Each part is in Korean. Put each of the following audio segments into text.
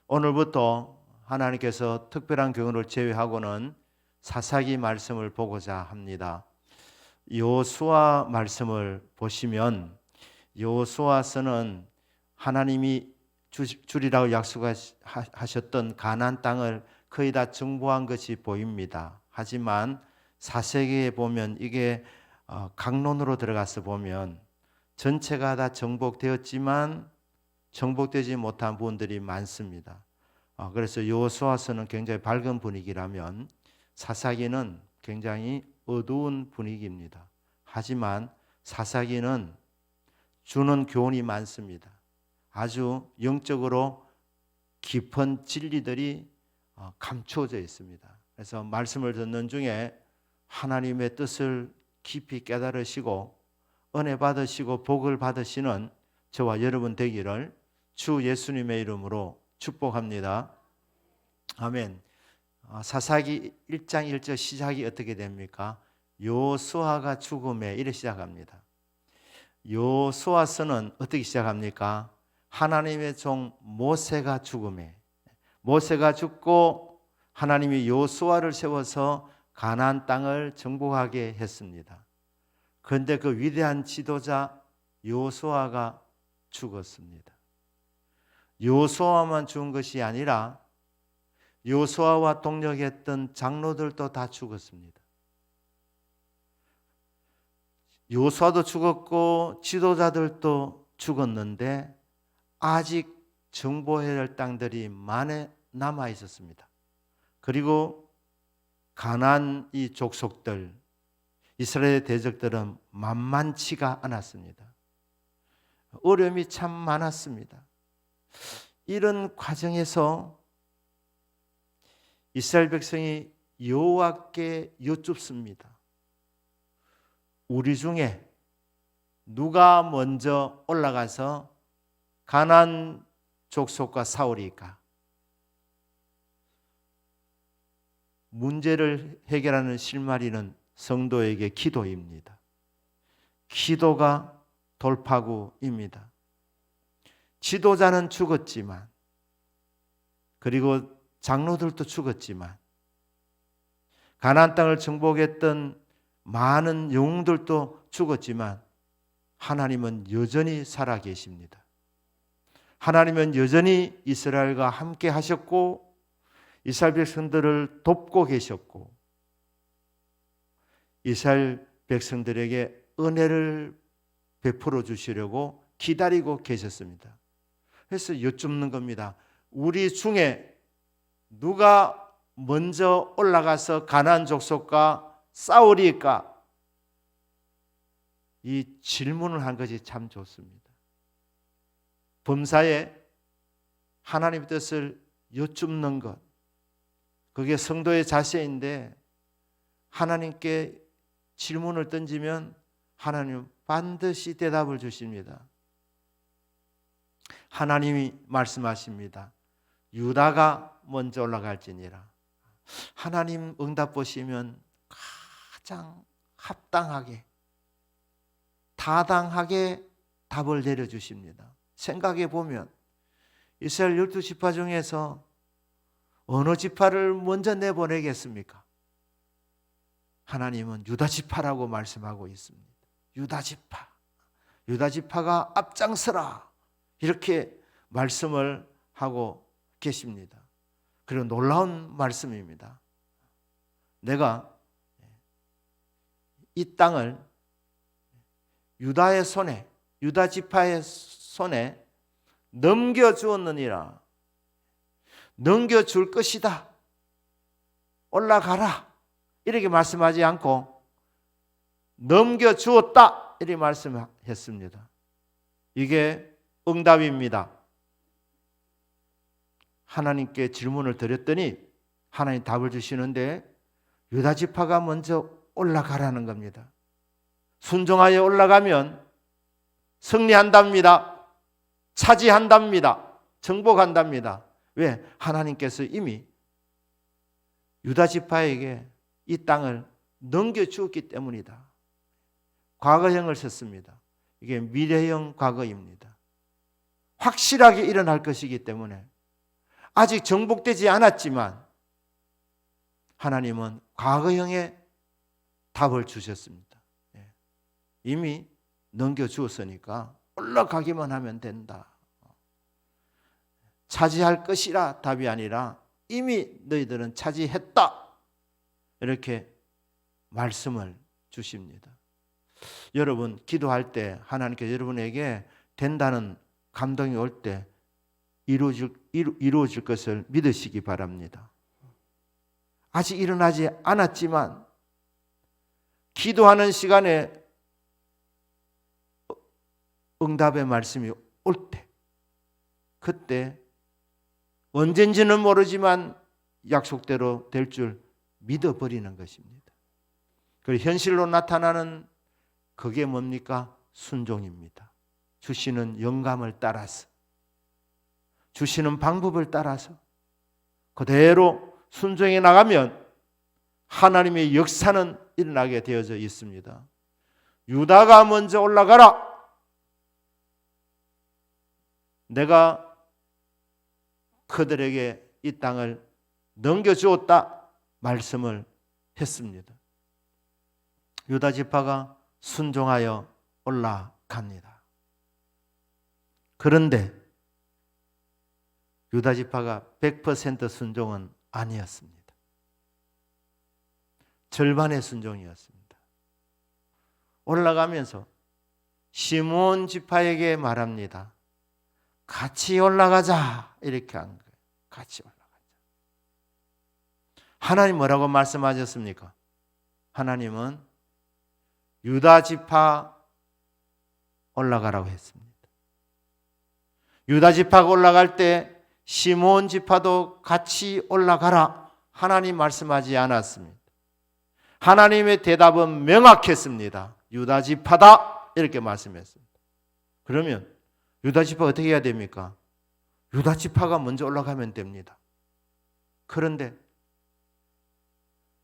오늘부터 하나님께서 특별한 경우를 제외하고는 사사기 말씀을 보고자 합니다. 여호수아 말씀을 보시면 여호수아서는 하나님이 주리라고 약속하셨던 가나안 땅을 거의 다 정복한 것이 보입니다. 하지만 사세기에 보면 이게 강론으로 들어가서 보면 전체가 다 정복되었지만 정복되지 못한 부분들이 많습니다. 그래서 여호수아서는 굉장히 밝은 분위기라면 사사기는 굉장히 어두운 분위기입니다. 하지만 사사기는 주는 교훈이 많습니다. 아주 영적으로 깊은 진리들이 감추어져 있습니다. 그래서 말씀을 듣는 중에 하나님의 뜻을 깊이 깨달으시고 은혜 받으시고 복을 받으시는 저와 여러분 되기를 주 예수님의 이름으로 축복합니다. 아멘. 사사기 1장 1절 시작이 어떻게 됩니까? 여호수아가 죽음에 이래 시작합니다. 여호수아서는 어떻게 시작합니까? 하나님의 종 모세가 죽음에, 모세가 죽고 하나님이 여호수아를 세워서 가나안 땅을 정복하게 했습니다. 그런데 그 위대한 지도자 여호수아가 죽었습니다. 여호수아만 죽은 것이 아니라 여호수아와 동력했던 장로들도 다 죽었습니다. 여호수아도 죽었고 지도자들도 죽었는데 아직 정복해야 할 땅들이 많이 남아 있었습니다. 그리고 가나안 이 족속들, 이스라엘 대적들은 만만치가 않았습니다. 어려움이 참 많았습니다. 이런 과정에서 이스라엘 백성이 여호와께 여쭙습니다. 우리 중에 누가 먼저 올라가서 가나안 족속과 싸우리까? 문제를 해결하는 실마리는 성도에게 기도입니다. 기도가 돌파구입니다. 지도자는 죽었지만, 그리고 장로들도 죽었지만, 가나안 땅을 정복했던 많은 영웅들도 죽었지만 하나님은 여전히 살아계십니다. 하나님은 여전히 이스라엘과 함께 하셨고 이스라엘 백성들을 돕고 계셨고 이스라엘 백성들에게 은혜를 베풀어 주시려고 기다리고 계셨습니다. 그래서 여쭙는 겁니다. 우리 중에 누가 먼저 올라가서 가나안 족속과 싸우리까? 이 질문을 한 것이 참 좋습니다. 범사에 하나님의 뜻을 여쭙는 것, 그게 성도의 자세인데 하나님께 질문을 던지면 하나님은 반드시 대답을 주십니다. 하나님이 말씀하십니다. 유다가 먼저 올라갈지니라. 하나님 응답 보시면 가장 합당하게, 타당하게 답을 내려주십니다. 생각해 보면 이스라엘 12지파 중에서 어느 지파를 먼저 내보내겠습니까? 하나님은 유다지파라고 말씀하고 있습니다. 유다지파, 유다지파가 앞장서라 이렇게 말씀을 하고 계십니다. 그리고 놀라운 말씀입니다. 내가 이 땅을 유다의 손에, 유다 지파의 손에 넘겨주었느니라. 넘겨줄 것이다. 올라가라. 이렇게 말씀하지 않고 넘겨주었다. 이렇게 말씀했습니다. 이게 응답입니다. 하나님께 질문을 드렸더니 하나님 답을 주시는데 유다 지파가 먼저 올라가라는 겁니다. 순종하여 올라가면 승리한답니다. 차지한답니다. 정복한답니다. 왜? 하나님께서 이미 유다 지파에게 이 땅을 넘겨주었기 때문이다. 과거형을 썼습니다. 이게 미래형 과거입니다. 확실하게 일어날 것이기 때문에 아직 정복되지 않았지만 하나님은 과거형의 답을 주셨습니다. 이미 넘겨주었으니까 올라가기만 하면 된다. 차지할 것이라 답이 아니라 이미 너희들은 차지했다. 이렇게 말씀을 주십니다. 여러분 기도할 때 하나님께서 여러분에게 된다는 감동이 올 때 이루어질 것을 믿으시기 바랍니다. 아직 일어나지 않았지만 기도하는 시간에 응답의 말씀이 올 때, 그때 언젠지는 모르지만 약속대로 될 줄 믿어버리는 것입니다. 그리고 현실로 나타나는 그게 뭡니까? 순종입니다. 주시는 영감을 따라서, 주시는 방법을 따라서 그대로 순종해 나가면 하나님의 역사는 일어나게 되어져 있습니다. 유다가 먼저 올라가라. 내가 그들에게 이 땅을 넘겨주었다 말씀을 했습니다. 유다 지파가 순종하여 올라갑니다. 그런데 유다 지파가 100% 순종은 아니었습니다. 절반의 순종이었습니다. 올라가면서 시므온 지파에게 말합니다. 같이 올라가자. 이렇게 한 거예요. 같이 올라가자. 하나님 뭐라고 말씀하셨습니까? 하나님은 유다 지파 올라가라고 했습니다. 유다 지파가 올라갈 때 시므온 지파도 같이 올라가라. 하나님 말씀하지 않았습니다. 하나님의 대답은 명확했습니다. 유다 지파다. 이렇게 말씀했습니다. 그러면 유다 지파가 어떻게 해야 됩니까? 유다 지파가 먼저 올라가면 됩니다. 그런데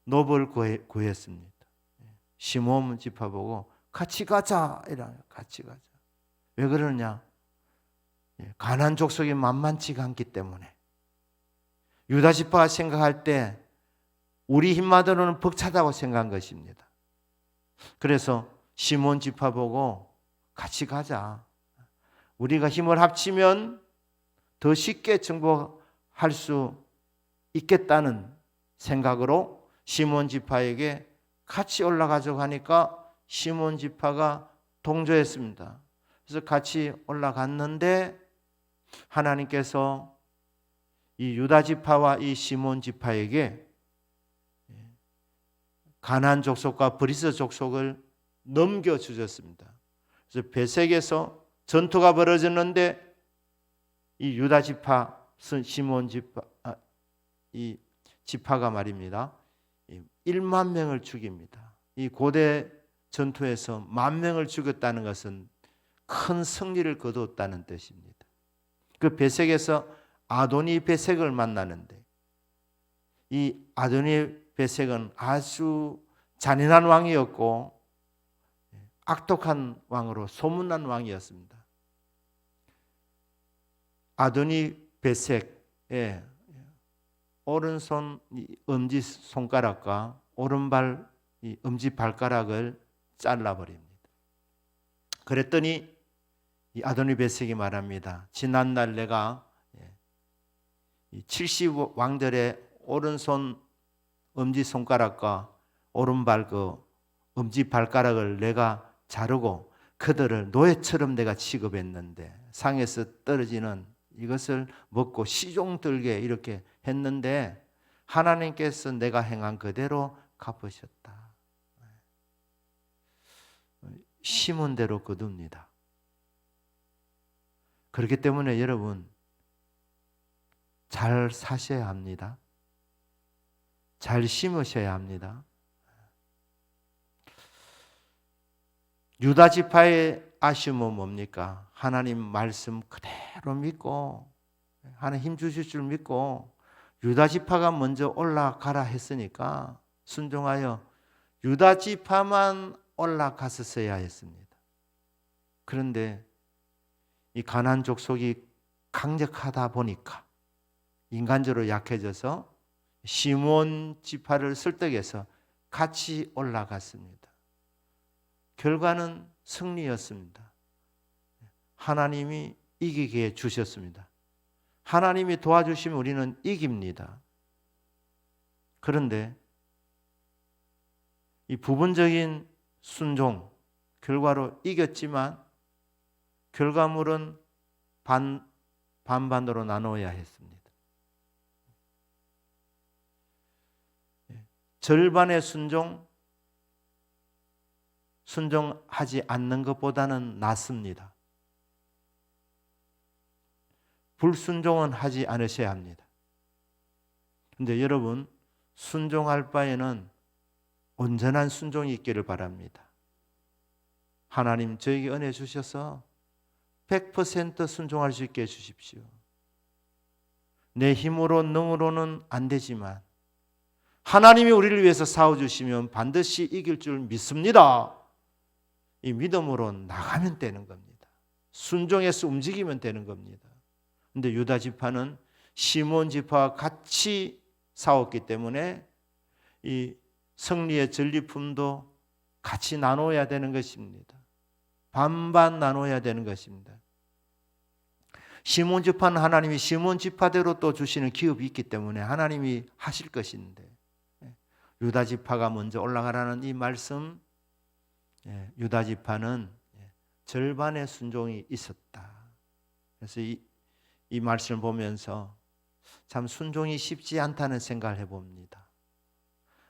노를 구했습니다. 시므온 지파 보고 같이 가자. 이래요. 같이 가자. 왜 그러느냐? 가나안 족속이 만만치가 않기 때문에. 유다 지파가 생각할 때 우리 힘만으로는 벅차다고 생각한 것입니다. 그래서 시므온 지파 보고 같이 가자. 우리가 힘을 합치면 더 쉽게 정복할 수 있겠다는 생각으로 시므온 지파에게 같이 올라가자고 하니까 시므온 지파가 동조했습니다. 그래서 같이 올라갔는데 하나님께서 이 유다 지파와 이 시므온 지파에게 가나안 족속과 브리스 족속을 넘겨주셨습니다. 그래서 베색에서 전투가 벌어졌는데 이 유다 지파, 시므온 지파, 이 지파가 말입니다. 1만 명을 죽입니다. 이 고대 전투에서 10,000명을 죽였다는 것은 큰 승리를 거두었다는 뜻입니다. 그 베색에서 아도니 베색을 만나는데 이 아도니 베색은 아주 잔인한 왕이었고 악독한 왕으로 소문난 왕이었습니다. 아도니 베색의 오른손 엄지 손가락과 오른발 엄지 발가락을 잘라버립니다. 그랬더니 이 아도니 베색이 말합니다. 지난날 내가 70 왕들의 오른손 엄지 손가락과 오른발 그 엄지 발가락을 내가 자르고 그들을 노예처럼 내가 취급했는데 상에서 떨어지는 이것을 먹고 시종 들게 이렇게 했는데 하나님께서 내가 행한 그대로 갚으셨다. 심은 대로 거둡니다. 그렇기 때문에 여러분 잘 사셔야 합니다. 잘 심으셔야 합니다. 유다 지파의 아쉬움은 뭡니까? 하나님 말씀 그대로 믿고 하나님 힘 주실 줄 믿고 유다 지파가 먼저 올라가라 했으니까 순종하여 유다 지파만 올라갔었어야 했습니다. 그런데 이 가나안 족속이 강력하다 보니까 인간적으로 약해져서 시몬 지파를 설득해서 같이 올라갔습니다. 결과는 승리였습니다. 하나님이 이기게 해주셨습니다. 하나님이 도와주시면 우리는 이깁니다. 그런데 이 부분적인 순종, 결과로 이겼지만 결과물은 반반으로 나눠야 했습니다. 절반의 순종하지 않는 것보다는 낫습니다. 불순종은 하지 않으셔야 합니다. 그런데 여러분, 순종할 바에는 온전한 순종이 있기를 바랍니다. 하나님 저에게 은혜 주셔서 100% 순종할 수 있게 해주십시오. 내 힘으로 능으로는 안 되지만 하나님이 우리를 위해서 싸워주시면 반드시 이길 줄 믿습니다. 이 믿음으로 나가면 되는 겁니다. 순종해서 움직이면 되는 겁니다. 그런데 유다 지파는 시몬 지파와 같이 싸웠기 때문에 이 승리의 전리품도 같이 나눠야 되는 것입니다. 반반 나눠야 되는 것입니다. 시몬 지파는 하나님이 시몬 지파대로 또 주시는 기업이 있기 때문에 하나님이 하실 것인데, 유다 지파가 먼저 올라가라는 이 말씀, 유다 지파는 절반의 순종이 있었다. 그래서 이 말씀을 보면서 참 순종이 쉽지 않다는 생각을 해봅니다.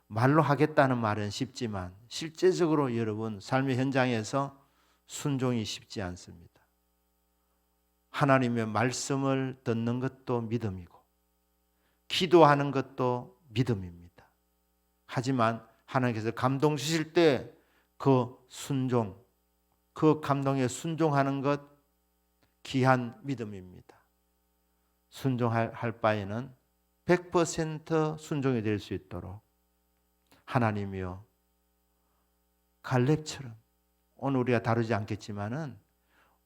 말로 하겠다는 말은 쉽지만 실제적으로 여러분 삶의 현장에서 순종이 쉽지 않습니다. 하나님의 말씀을 듣는 것도 믿음이고 기도하는 것도 믿음입니다. 하지만 하나님께서 감동 주실 때 그 순종, 그 감동에 순종하는 것 귀한 믿음입니다. 순종할 바에는 100% 순종이 될 수 있도록 하나님이여 갈렙처럼 오늘 우리가 다루지 않겠지만은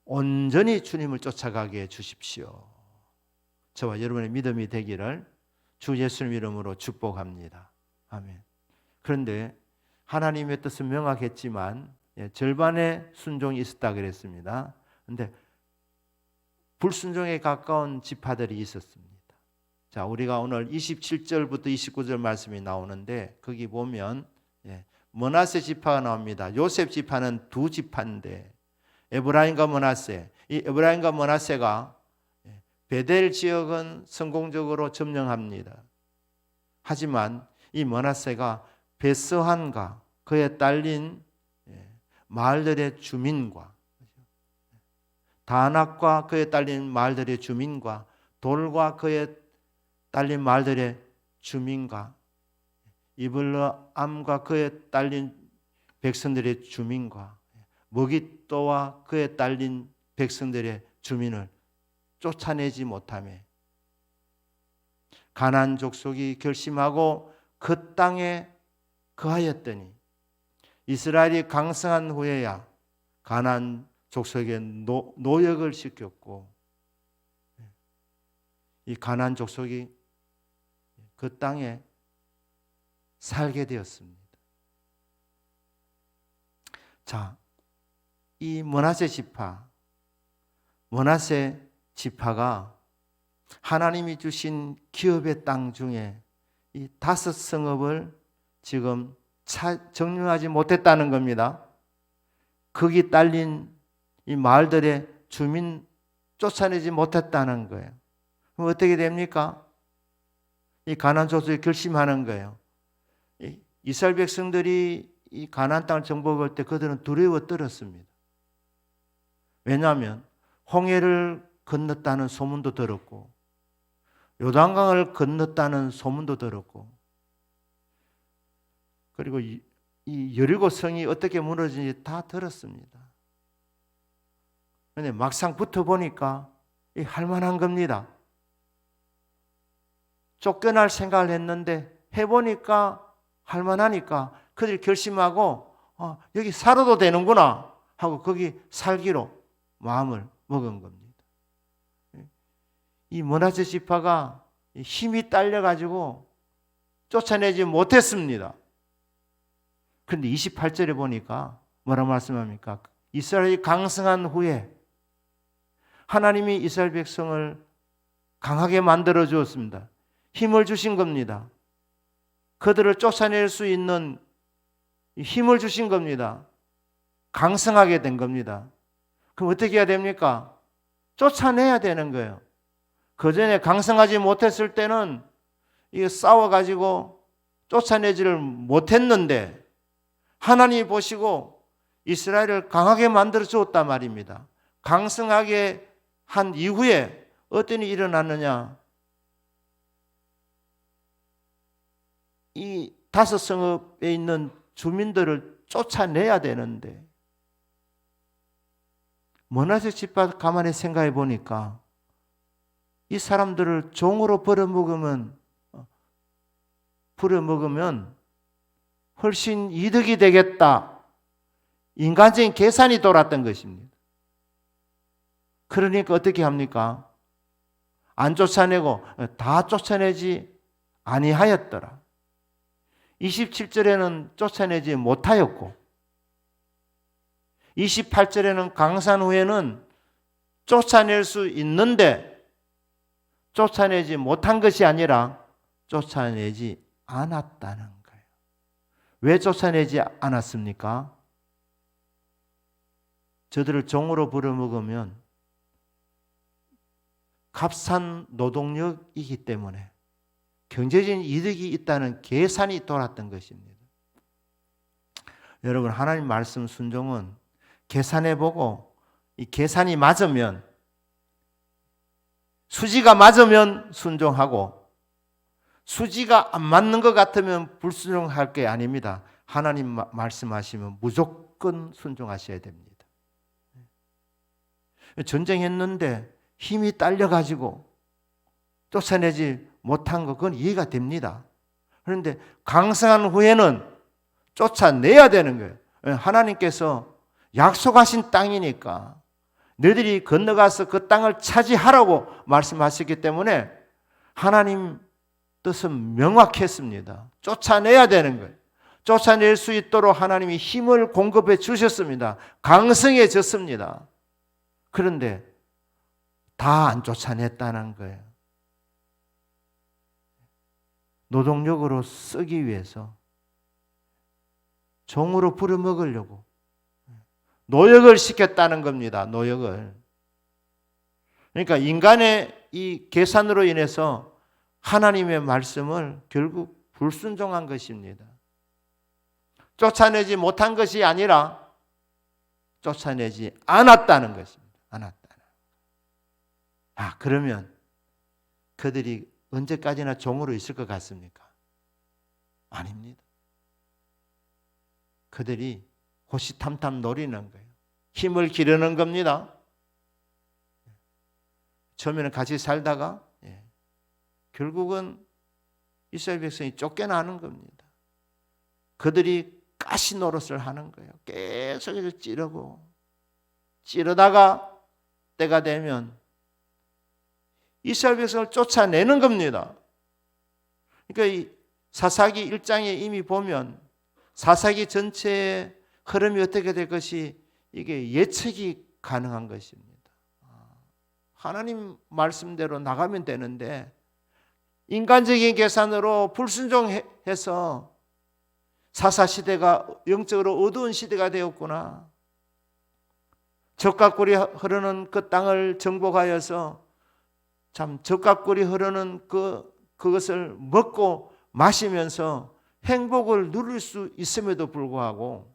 온전히 주님을 쫓아가게 해 주십시오. 저와 여러분의 믿음이 되기를 주 예수님 이름으로 축복합니다. 아멘. 그런데 하나님의 뜻은 명확했지만 절반의 순종이 있었다 그랬습니다. 그런데 불순종에 가까운 지파들이 있었습니다. 자, 우리가 오늘 27절부터 29절 말씀이 나오는데 거기 보면 므낫세 지파가 나옵니다. 요셉 지파는 두 지파인데 에브라임과 므낫세, 이 에브라임과 므낫세가 베델 지역은 성공적으로 점령합니다. 하지만 이 므낫세가 베스한과 그에 딸린 마을들의 주민과 다낙과 그에 딸린 마을들의 주민과 돌과 그에 딸린 마을들의 주민과 이블람과 그에 딸린 백성들의 주민과 머깃도와 그에 딸린 백성들의 주민을 쫓아내지 못하며 가나안 족속이 결심하고 그 땅에 거하였더니 이스라엘이 강성한 후에야 가나안 족속에 노역을 시켰고 이 가나안 족속이 그 땅에 살게 되었습니다. 자, 이 므낫세 지파가 하나님이 주신 기업의 땅 중에 이 5성읍을 지금 정리하지 못했다는 겁니다. 거기 딸린 이 마을들의 주민 쫓아내지 못했다는 거예요. 그럼 어떻게 됩니까? 이 가나안 족속이 결심하는 거예요. 이스라엘 백성들이 이 가나안 땅을 정복할 때 그들은 두려워 떨었습니다. 왜냐하면 홍해를 건넜다는 소문도 들었고 요단강을 건넜다는 소문도 들었고 그리고 이 여리고 성이 어떻게 무너진지 다 들었습니다. 그런데 막상 붙어보니까 할만한 겁니다. 쫓겨날 생각을 했는데 해보니까 할만하니까 그들이 결심하고 여기 살아도 되는구나 하고 거기 살기로 마음을 먹은 겁니다. 이 므낫세 지파가 힘이 딸려가지고 쫓아내지 못했습니다. 그런데 28절에 보니까 뭐라고 말씀합니까? 이스라엘이 강성한 후에 하나님이 이스라엘 백성을 강하게 만들어 주었습니다. 힘을 주신 겁니다. 그들을 쫓아낼 수 있는 힘을 주신 겁니다. 강성하게 된 겁니다. 그럼 어떻게 해야 됩니까? 쫓아내야 되는 거예요. 그 전에 강성하지 못했을 때는 이게 싸워가지고 쫓아내지를 못했는데 하나님이 보시고 이스라엘을 강하게 만들어 주었단 말입니다. 강성하게 한 이후에 어떤 일이 일어났느냐? 이 다섯 성읍에 있는 주민들을 쫓아내야 되는데 므낫세 지파 가만히 생각해 보니까 이 사람들을 종으로 벌어먹으면 훨씬 이득이 되겠다. 인간적인 계산이 돌았던 것입니다. 그러니까 어떻게 합니까? 안 쫓아내고 다 쫓아내지 아니하였더라. 27절에는 쫓아내지 못하였고 28절에는 강산 후에는 쫓아낼 수 있는데 쫓아내지 못한 것이 아니라 쫓아내지 않았다는 거예요. 왜 쫓아내지 않았습니까? 저들을 종으로 부려먹으면 값싼 노동력이기 때문에 경제적인 이득이 있다는 계산이 돌았던 것입니다. 여러분, 하나님 말씀 순종은 계산해보고 이 계산이 맞으면 수지가 맞으면 순종하고 수지가 안 맞는 것 같으면 불순종할 게 아닙니다. 하나님 말씀하시면 무조건 순종하셔야 됩니다. 전쟁했는데 힘이 딸려가지고 쫓아내지 못한 거 그건 이해가 됩니다. 그런데 강성한 후에는 쫓아내야 되는 거예요. 하나님께서 약속하신 땅이니까 너희들이 건너가서 그 땅을 차지하라고 말씀하셨기 때문에 하나님 뜻은 명확했습니다. 쫓아내야 되는 거예요. 쫓아낼 수 있도록 하나님이 힘을 공급해 주셨습니다. 강성해졌습니다. 그런데 다 안 쫓아냈다는 거예요. 노동력으로 쓰기 위해서 종으로 부려먹으려고 노역을 시켰다는 겁니다. 노역을. 그러니까 인간의 이 계산으로 인해서 하나님의 말씀을 결국 불순종한 것입니다. 쫓아내지 못한 것이 아니라 쫓아내지 않았다는 것입니다. 그러면 그들이 언제까지나 종으로 있을 것 같습니까? 아닙니다. 그들이 호시탐탐 노리는 거예요. 힘을 기르는 겁니다. 처음에는 같이 살다가 결국은 이스라엘 백성이 쫓겨나는 겁니다. 그들이 가시 노릇을 하는 거예요. 계속해서 찌르다가 때가 되면 이스라엘 백성을 쫓아내는 겁니다. 그러니까 이 사사기 1장에 이미 보면 사사기 전체의 흐름이 어떻게 될 것이 이게 예측이 가능한 것입니다. 하나님 말씀대로 나가면 되는데 인간적인 계산으로 불순종해서 사사시대가 영적으로 어두운 시대가 되었구나. 젖과 꿀이 흐르는 그 땅을 정복하여서 참 젖과 꿀이 흐르는 그것을 먹고 마시면서 행복을 누릴 수 있음에도 불구하고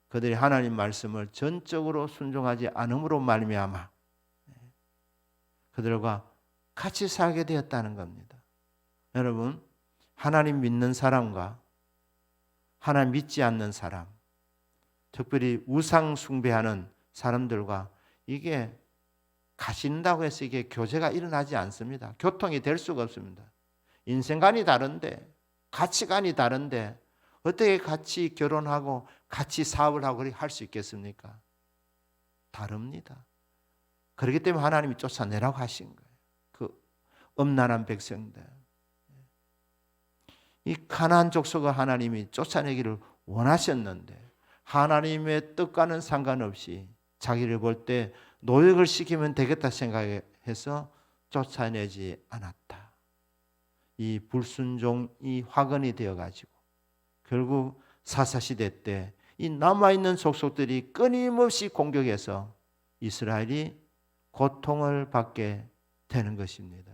그들이 하나님 말씀을 전적으로 순종하지 않음으로 말미암아 그들과 같이 살게 되었다는 겁니다. 여러분, 하나님 믿는 사람과 하나님 믿지 않는 사람, 특별히 우상 숭배하는 사람들과 이게 가신다고 해서 이게 교제가 일어나지 않습니다. 교통이 될 수가 없습니다. 인생관이 다른데, 가치관이 다른데 어떻게 같이 결혼하고 같이 사업을 하고 할 수 있겠습니까? 다릅니다. 그렇기 때문에 하나님이 쫓아내라고 하신 거예요. 엄난한 백성들, 이 가나안 족속을 하나님이 쫓아내기를 원하셨는데 하나님의 뜻과는 상관없이 자기를 볼 때 노역을 시키면 되겠다 생각해서 쫓아내지 않았다. 이 불순종이 화근이 되어가지고 결국 사사시대 때 이 남아있는 족속들이 끊임없이 공격해서 이스라엘이 고통을 받게 되는 것입니다.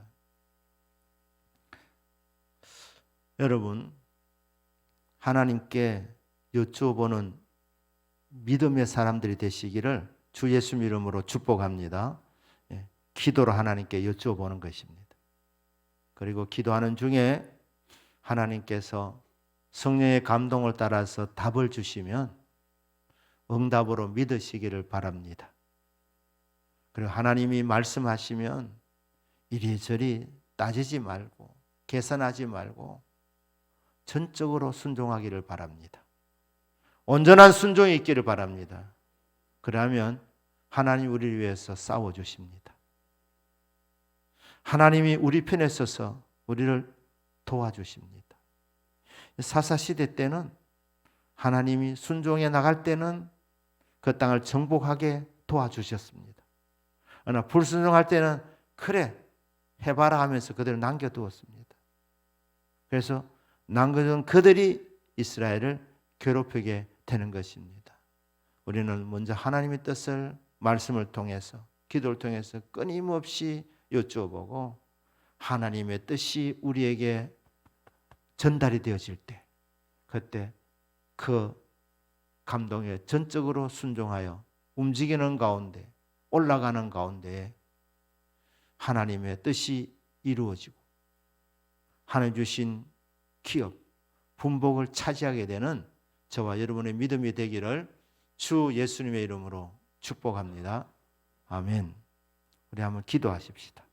여러분, 하나님께 여쭈어보는 믿음의 사람들이 되시기를 주 예수 이름으로 축복합니다. 기도로 하나님께 여쭈어보는 것입니다. 그리고 기도하는 중에 하나님께서 성령의 감동을 따라서 답을 주시면 응답으로 믿으시기를 바랍니다. 그리고 하나님이 말씀하시면 이리저리 따지지 말고 계산하지 말고 전적으로 순종하기를 바랍니다. 온전한 순종이 있기를 바랍니다. 그러면 하나님 우리를 위해서 싸워주십니다. 하나님이 우리 편에 서서 우리를 도와주십니다. 사사시대 때는 하나님이 순종해 나갈 때는 그 땅을 정복하게 도와주셨습니다. 그러나 불순종할 때는 그래 해봐라 하면서 그들을 남겨두었습니다. 그래서 남겨둔 그들이 이스라엘을 괴롭히게 되는 것입니다. 우리는 먼저 하나님의 뜻을 말씀을 통해서 기도를 통해서 끊임없이 여쭈어보고 하나님의 뜻이 우리에게 전달이 되어질 때 그때 그 감동에 전적으로 순종하여 움직이는 가운데 올라가는 가운데 하나님의 뜻이 이루어지고 하나님 주신 기업, 분복을 차지하게 되는 저와 여러분의 믿음이 되기를 주 예수님의 이름으로 축복합니다. 아멘. 우리 한번 기도하십시다.